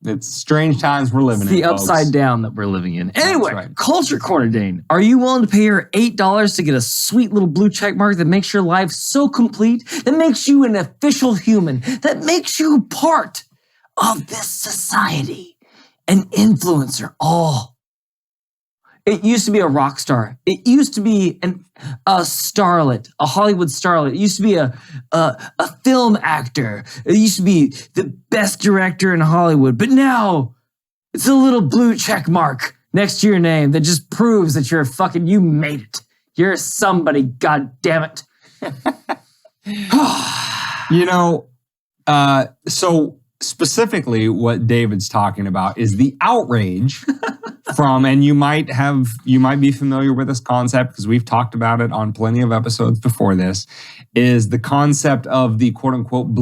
It's strange times we're living in. The upside down that we're living in. Anyway, right. Culture Corner, Dane. Are you willing to pay your $8 to get a sweet little blue check mark that makes your life so complete, that makes you an official human, that makes you part of this society, an influencer? It used to be a rock star. It used to be a starlet, a Hollywood starlet. It used to be a film actor. It used to be the best director in Hollywood. But now it's a little blue check mark next to your name that just proves that you made it. You're somebody, god damn it. So specifically what David's talking about is the outrage from, and you might be familiar with this concept because we've talked about it on plenty of episodes before this, is the concept of the quote unquote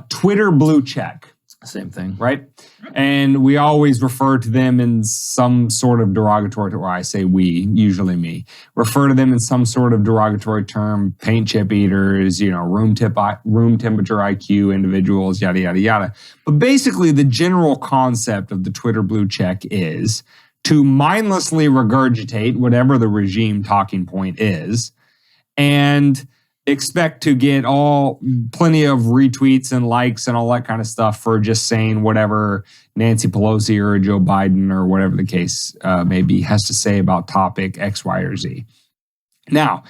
Twitter blue check. Same thing. Right? And we always refer to them in some sort of derogatory, or I say we, usually me, refer to them in some sort of derogatory term, paint chip eaters, room temperature IQ individuals, yada, yada, yada. But basically the general concept of the Twitter blue check is to mindlessly regurgitate whatever the regime talking point is and expect to get plenty of retweets and likes and all that kind of stuff for just saying whatever Nancy Pelosi or Joe Biden or whatever the case may be has to say about topic X, Y, or Z. Now,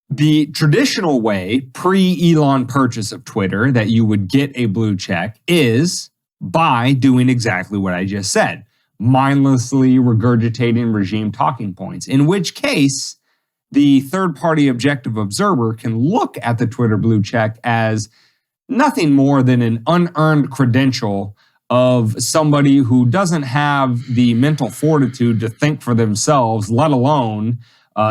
the traditional way, pre-Elon purchase of Twitter, that you would get a blue check is by doing exactly what I just said, mindlessly regurgitating regime talking points, in which case the third-party objective observer can look at the Twitter blue check as nothing more than an unearned credential of somebody who doesn't have the mental fortitude to think for themselves, let alone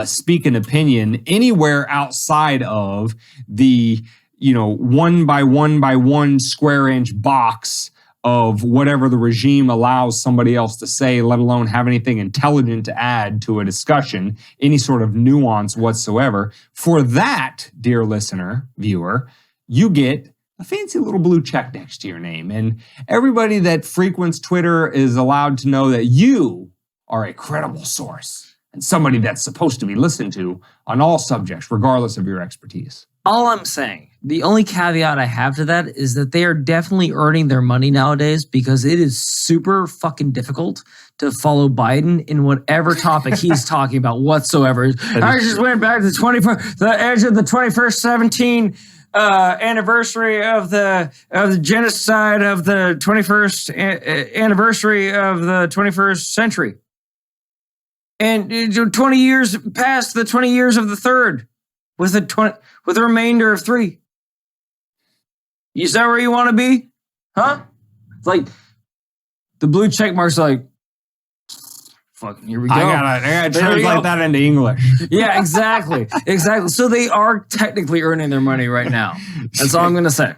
speak an opinion anywhere outside of the 1 by 1 by 1 square inch box of whatever the regime allows somebody else to say, let alone have anything intelligent to add to a discussion, any sort of nuance whatsoever. For that, dear listener, viewer, you get a fancy little blue check next to your name. And everybody that frequents Twitter is allowed to know that you are a credible source and somebody that's supposed to be listened to on all subjects, regardless of your expertise. All I'm saying, the only caveat I have to that is that they are definitely earning their money nowadays because it is super fucking difficult to follow Biden in whatever topic he's talking about whatsoever. I just went back to the edge of the 21st anniversary of the genocide of the 21st anniversary of the 21st century. And 20 years past the 20 years of the third with the remainder of 3. Is that where you want to be? Huh? It's like the blue check mark's like, fucking, here we go. I gotta translate that into English. Yeah, exactly. So they are technically earning their money right now. That's all I'm going to say.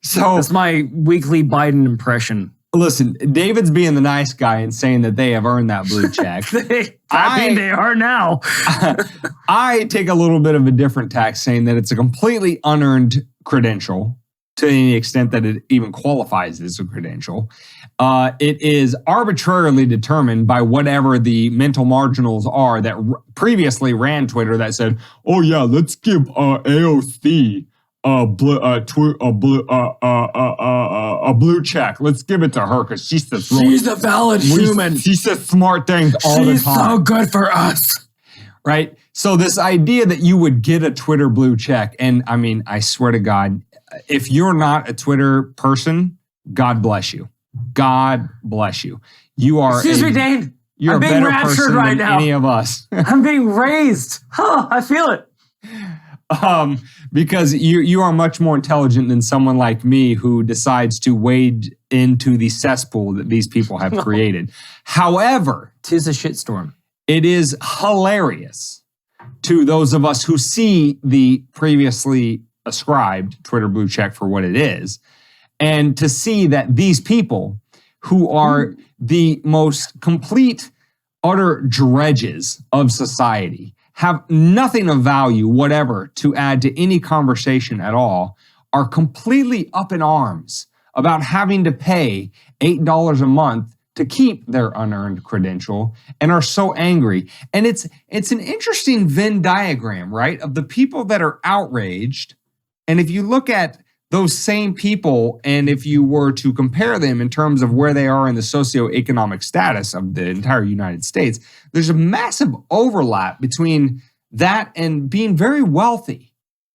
So that's my weekly Biden impression. Listen, David's being the nice guy and saying that they have earned that blue check. I mean, they are now. I take a little bit of a different tack, saying that it's a completely unearned credential to any extent that it even qualifies as a credential. It is arbitrarily determined by whatever the mental marginals are that previously ran Twitter that said, oh yeah, let's give AOC a blue check. Let's give it to her because she's the valid human. She says smart things all the time. She's so good for us. Right? So this idea that you would get a Twitter blue check, and I mean, I swear to God, if you're not a Twitter person, God bless you. God bless you. You are Excuse me, Dane. You're I'm being a better raptured person right than now. any of us. I'm being raised. I feel it. Because you are much more intelligent than someone like me who decides to wade into the cesspool that these people have created. However, 'tis a shitstorm. It is hilarious to those of us who see the previously ascribed Twitter blue check for what it is, and to see that these people who are the most complete, utter dredges of society have nothing of value whatever to add to any conversation at all, are completely up in arms about having to pay $8 a month to keep their unearned credential and are so angry. And it's an interesting Venn diagram, right? Of the people that are outraged. And if you look at those same people, and if you were to compare them in terms of where they are in the socioeconomic status of the entire United States, there's a massive overlap between that and being very wealthy,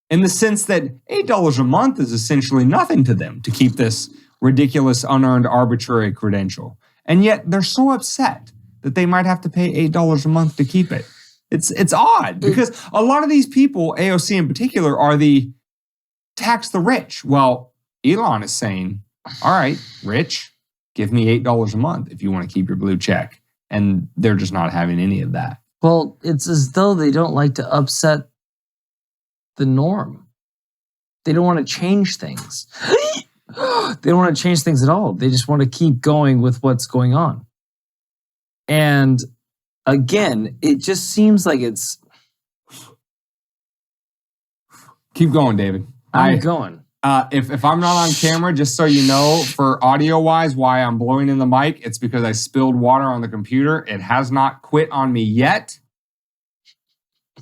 in the sense that $8 a month is essentially nothing to them to keep this ridiculous, unearned, arbitrary credential. And yet they're so upset that they might have to pay $8 a month to keep it. It's odd, because a lot of these people, AOC in particular, are the tax the rich. Well, Elon is saying, all right, rich, give me $8 a month if you want to keep your blue check. And they're just not having any of that. Well, it's as though they don't like to upset the norm. They don't want to change things. They don't want to change things at all. They just want to keep going with what's going on. And again, it just seems like it's... Keep going, David. I'm going. If I'm not on camera, just so you know, for audio-wise, why I'm blowing in the mic, it's because I spilled water on the computer. It has not quit on me yet.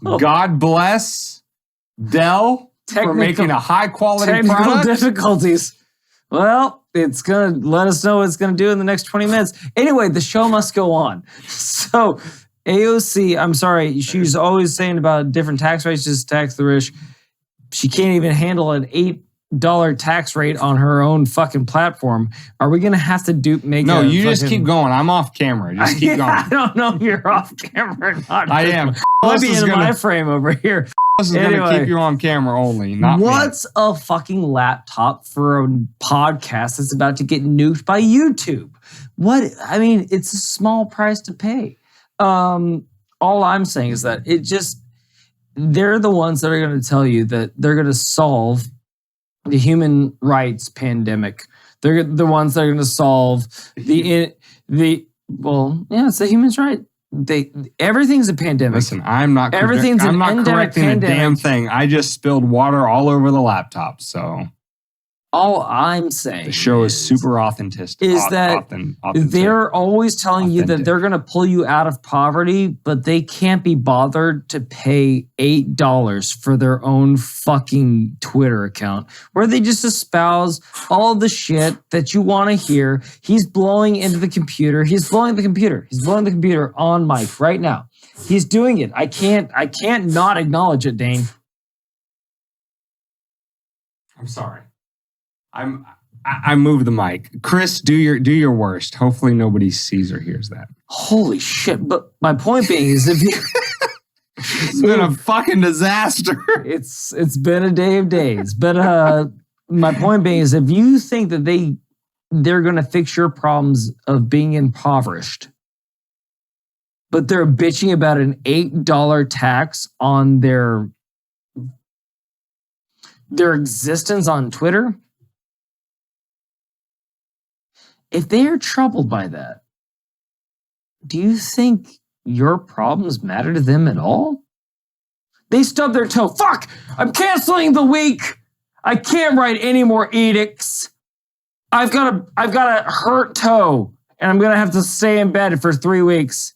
Oh. God bless Dell for making a high-quality product. Difficulties. Well, it's going to let us know what it's going to do in the next 20 minutes. Anyway, the show must go on. So AOC, I'm sorry, she's always saying about different tax rates, just tax the rich. She can't even handle an $8 tax rate on her own fucking platform. Are we going to have to make No, you just keep going. I'm off camera. Just keep going. I don't know if you're off camera or not. I am. I'll be in my frame over here. This is going to keep you on camera only, not what's me. A fucking laptop for a podcast that's about to get nuked by YouTube? What? I mean, it's a small price to pay. All I'm saying is that they're the ones that are going to tell you that they're going to solve the human rights pandemic. They're the ones that are going to solve it's the human rights. Everything's a pandemic. Listen, I'm not correcting a damn thing. I just spilled water all over the laptop. So all I'm saying, the show is super authentic. They're always telling you that they're going to pull you out of poverty, but they can't be bothered to pay $8 for their own fucking Twitter account, where they just espouse all the shit that you want to hear. He's blowing into the computer. He's blowing the computer on mic right now. He's doing it. I can't not acknowledge it, Dane. I'm sorry. I moved the mic. Chris, do your worst. Hopefully nobody sees or hears that. Holy shit. But my point being is if you it's been a fucking disaster. It's been a day of days. But my point being is if you think that they're gonna fix your problems of being impoverished, but they're bitching about an $8 tax on their existence on Twitter. If they are troubled by that, do you think your problems matter to them at all? They stub their toe. Fuck! I'm canceling the week. I can't write any more edicts. I've got a hurt toe, and I'm gonna have to stay in bed for 3 weeks.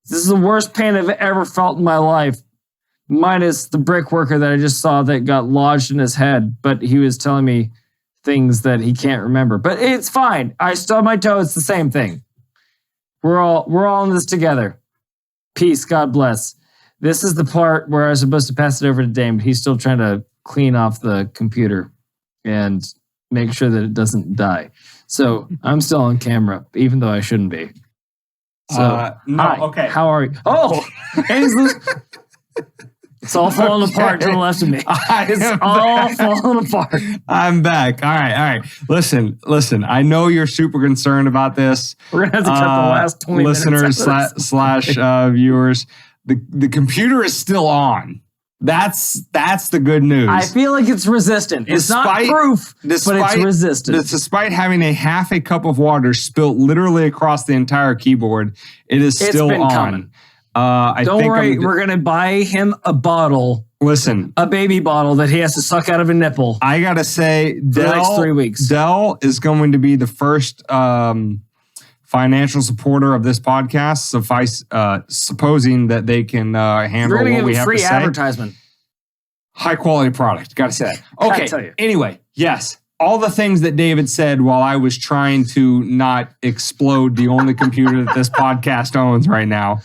This is the worst pain I've ever felt in my life. Minus the brickworker that I just saw that got lodged in his head, but he was telling me things that he can't remember. But it's fine. I stubbed my toe. It's the same thing. We're all in this together. Peace. God bless. This is the part where I was supposed to pass it over to Dane, but he's still trying to clean off the computer and make sure that it doesn't die. So I'm still on camera, even though I shouldn't be. So, hi. Okay. How are you? Oh, it's all falling apart to the left of me. It's all falling apart. I'm back. All right. Listen. I know you're super concerned about this. We're gonna have to cut the last 20 listeners / viewers. The computer is still on. That's the good news. I feel like it's resistant. It's not proof, but it's resistant. Despite having a half a cup of water spilt literally across the entire keyboard, it's still on. Don't worry, we're going to buy him a bottle Listen, a baby bottle that he has to suck out of a nipple. I gotta say, for the next 3 weeks. Dell is going to be the first financial supporter of this podcast. Supposing that they can handle what we have to say. We're going to give a free advertisement. High quality product. Gotta say that. Okay. Tell you. Anyway, yes. All the things that David said while I was trying to not explode the only computer that this podcast owns right now,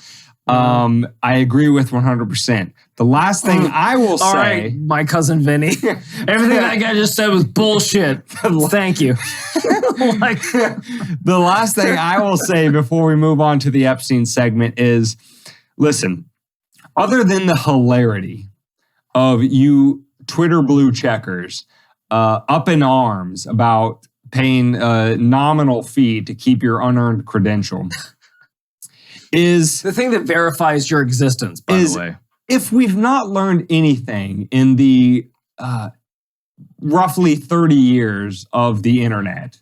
I agree with 100%. The last thing I will say... All right, my cousin Vinny. Everything that guy just said was bullshit. Thank you. The last thing I will say before we move on to the Epstein segment is, listen, other than the hilarity of you Twitter blue checkers up in arms about paying a nominal fee to keep your unearned credential... is the thing that verifies your existence, by the way. If we've not learned anything in the roughly 30 years of the internet,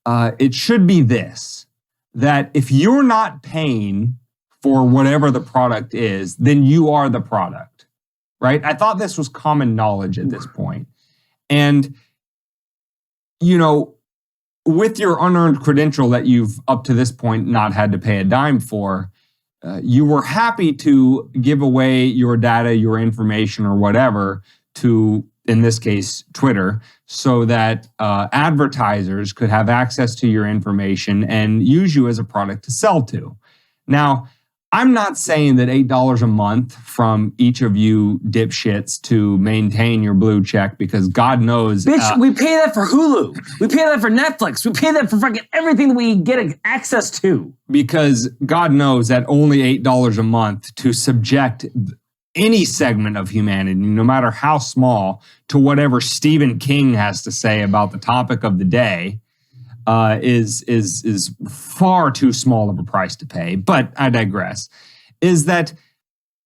it should be this, that if you're not paying for whatever the product is, then you are the product, right? I thought this was common knowledge at this point. And, you know, with your unearned credential that you've up to this point not had to pay a dime for, you were happy to give away your data, your information, or whatever to, in this case, Twitter, so that advertisers could have access to your information and use you as a product to sell to. Now, I'm not saying that $8 a month from each of you dipshits to maintain your blue check, because God knows... Bitch, we pay that for Hulu. We pay that for Netflix. We pay that for fucking everything that we get access to. Because God knows that only $8 a month to subject any segment of humanity, no matter how small, to whatever Stephen King has to say about the topic of the day, is far too small of a price to pay. But I digress. Is that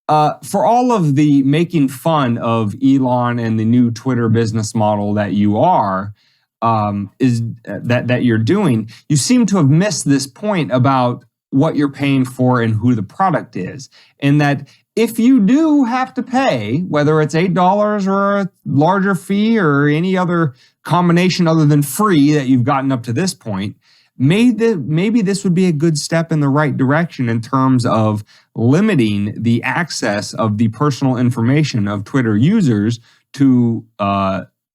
for all of the making fun of Elon and the new Twitter business model that you are, that you're doing, you seem to have missed this point about what you're paying for and who the product is. And that if you do have to pay, whether it's $8 or a larger fee or any other combination other than free that you've gotten up to this point, maybe this would be a good step in the right direction in terms of limiting the access of the personal information of Twitter users to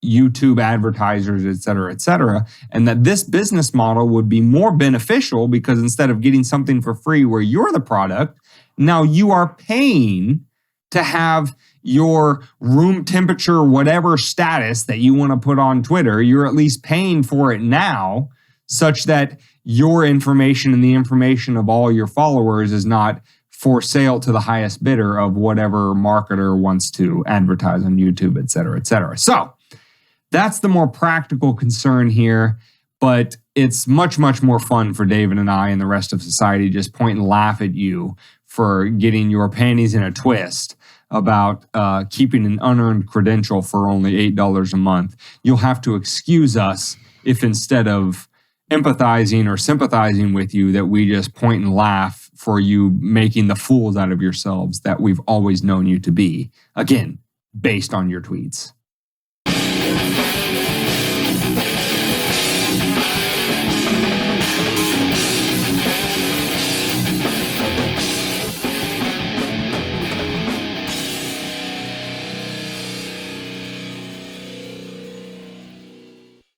YouTube advertisers, et cetera, and that this business model would be more beneficial because instead of getting something for free where you're the product, now you are paying to have your room temperature, whatever status that you want to put on Twitter, you're at least paying for it now, such that your information and the information of all your followers is not for sale to the highest bidder of whatever marketer wants to advertise on YouTube, et cetera, et cetera. So that's the more practical concern here, but it's much, much more fun for David and I and the rest of society just point and laugh at you for getting your panties in a twist about keeping an unearned credential for only $8 a month. You'll have to excuse us if instead of empathizing or sympathizing with you, that we just point and laugh for you making the fools out of yourselves that we've always known you to be. Again, based on your tweets.